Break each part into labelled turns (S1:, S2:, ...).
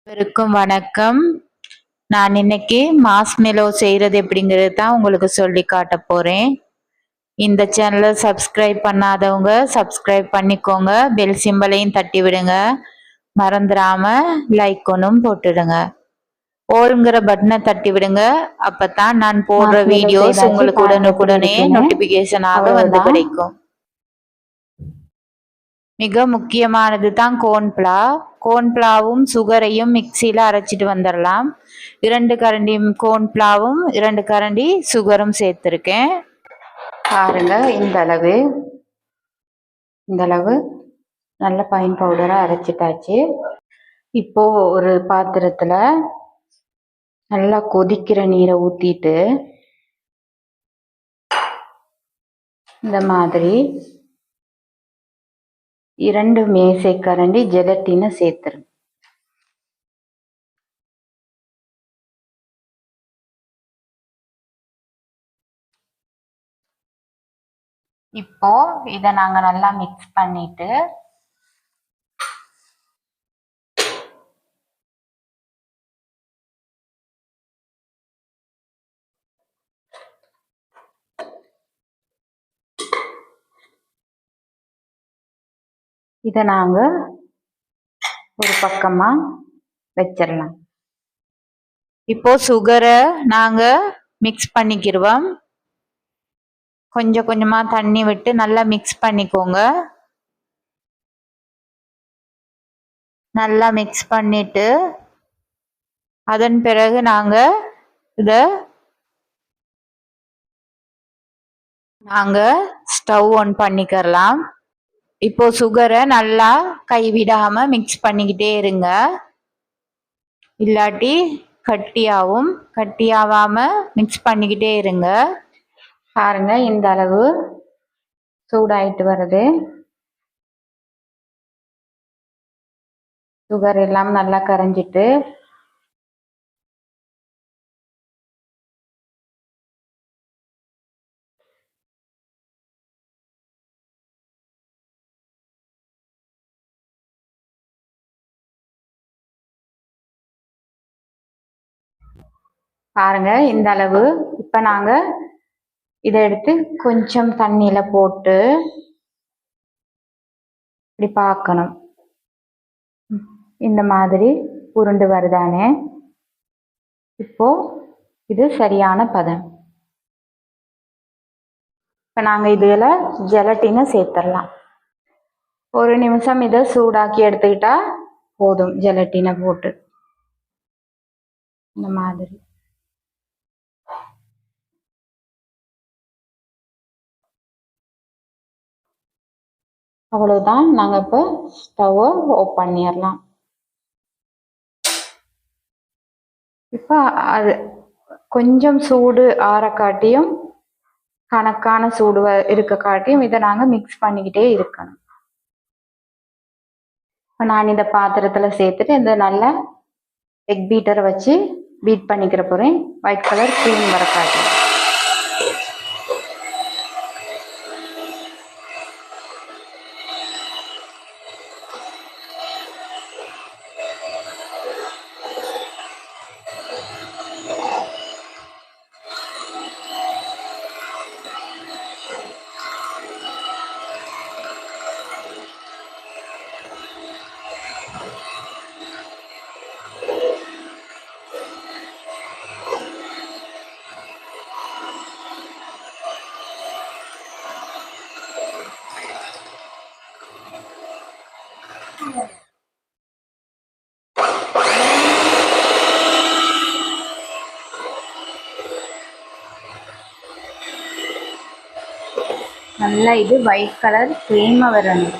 S1: அனைவருக்கும் வணக்கம். நான் இன்னைக்கு மாஸ்மெலோ செய்யறது எப்படிங்கிறது தான் உங்களுக்கு சொல்லி காட்ட போறேன். இந்த சேனலை சப்ஸ்கிரைப் பண்ணாதவங்க சப்ஸ்கிரைப் பண்ணிக்கோங்க. பெல் சிம்பலையும் தட்டி விடுங்க. மறந்துடாம லைக் ஒன்றும் போட்டுடுங்க. ஓல்ங்கிற பட்டனை தட்டி விடுங்க. அப்பதான் நான் போடுற வீடியோஸ் உங்களுக்கு உடனுக்குடனே நோட்டிபிகேஷனாக வந்து கிடைக்கும். மிக முக்கியமானது தான் கோன்ஃப்ளா. கோன்ஃப்ளாவும் சுகரையும் மிக்சியில் அரைச்சிட்டு வந்துடலாம். 2 கரண்டி கோன்ஃப்ளாவும் 2 கரண்டி சுகரும் சேர்த்துருக்கேன். பாருங்க, இந்த அளவு நல்ல பைன் பவுடரை அரைச்சிட்டாச்சு. இப்போ ஒரு பாத்திரத்துல நல்லா கொதிக்கிற நீரை ஊத்திட்டு இந்த மாதிரி 2 மேசை கரண்டி ஜெலட்டினை சேர்த்துருங்க. இப்போ இதை நாங்க நல்லா மிக்ஸ் பண்ணிட்டு இதை நாங்க ஒரு பக்கமா வச்சிடலாம். இப்போ சுகரை நாங்க மிக்ஸ் பண்ணிக்கிடுவோம். கொஞ்சம் கொஞ்சமா தண்ணி விட்டு நல்லா மிக்ஸ் பண்ணிக்கோங்க. நல்லா மிக்ஸ் பண்ணிட்டு அதன் பிறகு நாங்க ஸ்டவ் ஆன் பண்ணிக்கலாம். இப்போ சுகரை நல்லா கைவிடாம மிக்ஸ் பண்ணிக்கிட்டே இருங்க. இல்லாட்டி கட்டியாவாம மிக்ஸ் பண்ணிக்கிட்டே இருங்க. பாருங்க, இந்த அளவு சூடாயிட்டு வருது. சுகர் எல்லாம் நல்லா கரைஞ்சிட்டு பாருங்க, இந்த அளவு. இப்ப நாங்க இதை எடுத்து கொஞ்சம் தண்ணியில போட்டு இப்படி பார்க்கணும். இந்த மாதிரி உருண்டு வருதானே. இப்போ இது சரியான பதம். இப்ப நாங்க இதுல ஜெலட்டினை சேர்த்துடலாம். 1 நிமிஷம் இதை சூடாக்கி எடுத்துக்கிட்டா போதும். ஜெலட்டினை போட்டு இந்த மாதிரி அவ்வளவுதான். நாங்க இப்போ ஸ்டவ் ஆஃப் பண்ணிடலாம். இப்ப அது கொஞ்சம் சூடு ஆற காட்டியும் கணக்கான சூடு இருக்க காட்டியும் இதை நாங்க மிக்ஸ் பண்ணிக்கிட்டே இருக்கணும். நான் இந்த பாத்திரத்துல சேர்த்துட்டு இந்த நல்ல எக் பீட்டரை வச்சு பீட் பண்ணிக்கிற போறேன். ஒயிட் கலர் க்ரீம் வர காட்டி நல்லா இது ஒயிட் கலர் க்ரீமா வரணும்.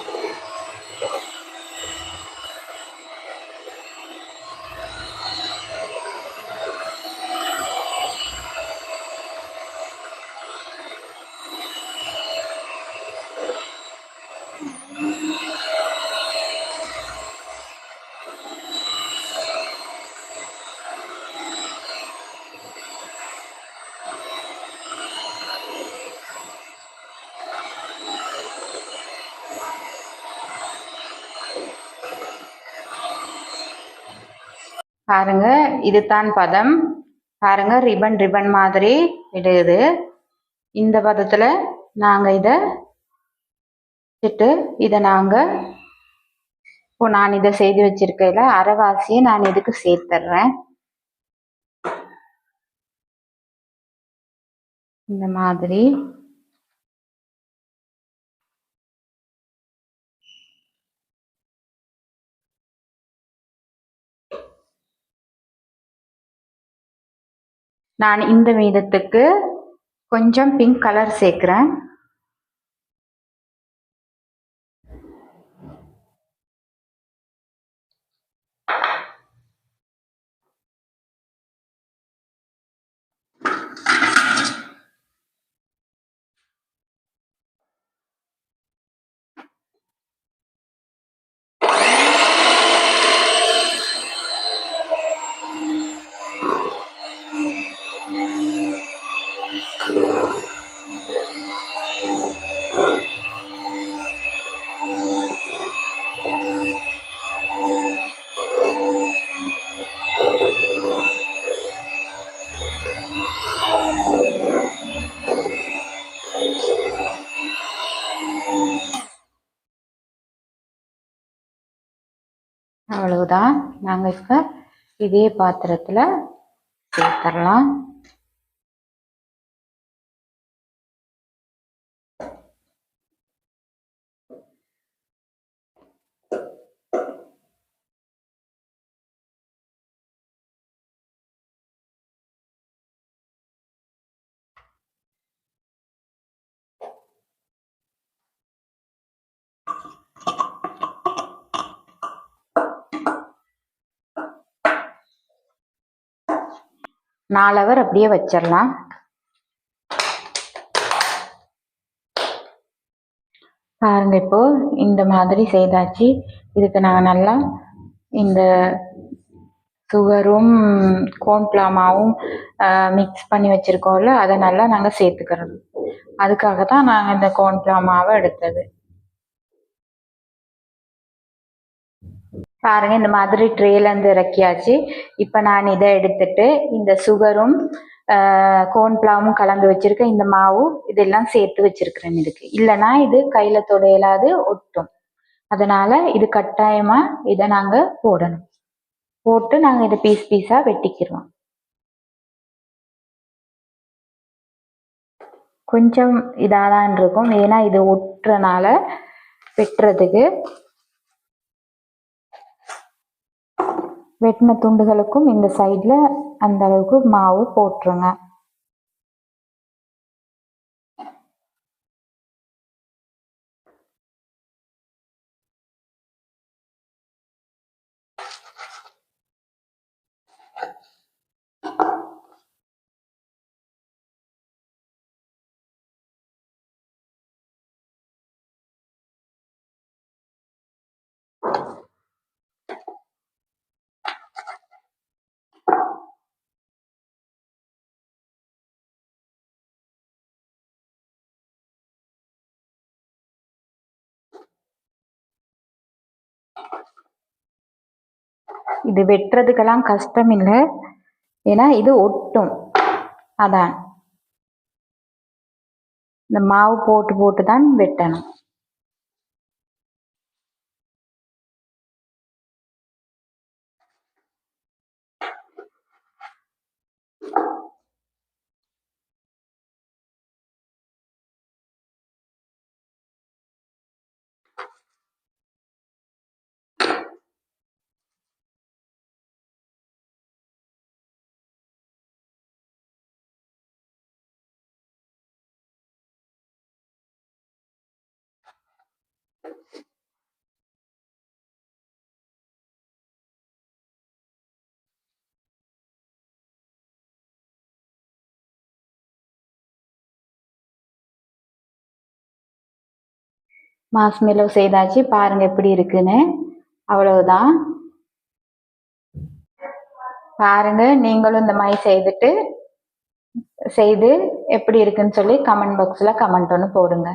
S1: பாருங்க, இதுதான் பதம். பாருங்க, ரிப்பன் ரிப்பன் மாதிரி விடுது. இந்த பதத்தில் நாங்கள் இதை நாங்கள் இப்போ நான் இதை செய்து வச்சிருக்கையில அரைவாசியை நான் இதுக்கு சேர்த்துட்றேன். இந்த மாதிரி நான் இந்த மீதத்துக்கு கொஞ்சம் பிங்க் கலர் சேர்க்கிறேன். அவ்வளவுதான். நாங்கள் இப்போ இதே பாத்திரத்தில் சேர்த்துடலாம். நாலவர் அப்படியே வச்சிடலாம். பாருங்க, இப்போ இந்த மாதிரி செய்தாச்சு. இதுக்கு நாங்கள் நல்லா இந்த சுகரும் கோன்ஃப்ளாமாவும் மிக்ஸ் பண்ணி வச்சுருக்கோம்ல, அதை நல்லா நாங்கள் சேர்த்துக்கிறோம். அதுக்காக தான் நாங்கள் இந்த கோன்ஃப்ளாமாவை எடுத்தது. பாருங்க, இந்த மாதிரி ட்ரேலேருந்து இறக்கியாச்சு. இப்போ நான் இதை எடுத்துட்டு இந்த சுகரும் கோன்ஃப்ளாவும் கலந்து வச்சிருக்கேன். இந்த மாவு இதெல்லாம் சேர்த்து வச்சிருக்கிறேன். இதுக்கு இல்லைன்னா இது கையில் தொடையலாது ஒட்டும். அதனால இது கட்டாயமாக இதை நாங்கள் போடணும். போட்டு நாங்கள் இதை பீஸ் பீஸாக வெட்டிக்கிறோம். கொஞ்சம் இதாக தான் இருக்கும், ஏன்னா இது ஒட்டுறனால வெட்டுறதுக்கு. வெட்டின துண்டுகளுக்கும் இந்த சைடில் அந்த அளவுக்கு மாவு போட்டுருங்க. இது வெட்டுறதுக்கெல்லாம் கஷ்டம் இல்லை, ஏன்னா இது ஒட்டும். அதான் இந்த மாவு போட்டு போட்டு தான் வெட்டணும். மாஸ்மெலோ செய்தாச்சு. பாருங்க எப்படி இருக்குன்னு. அவ்வளவுதான். பாருங்க, நீங்களும் இந்த மாதிரி செய்து எப்படி இருக்குன்னு சொல்லி கமெண்ட் பாக்ஸில் கமெண்ட் ஒன்று போடுங்க.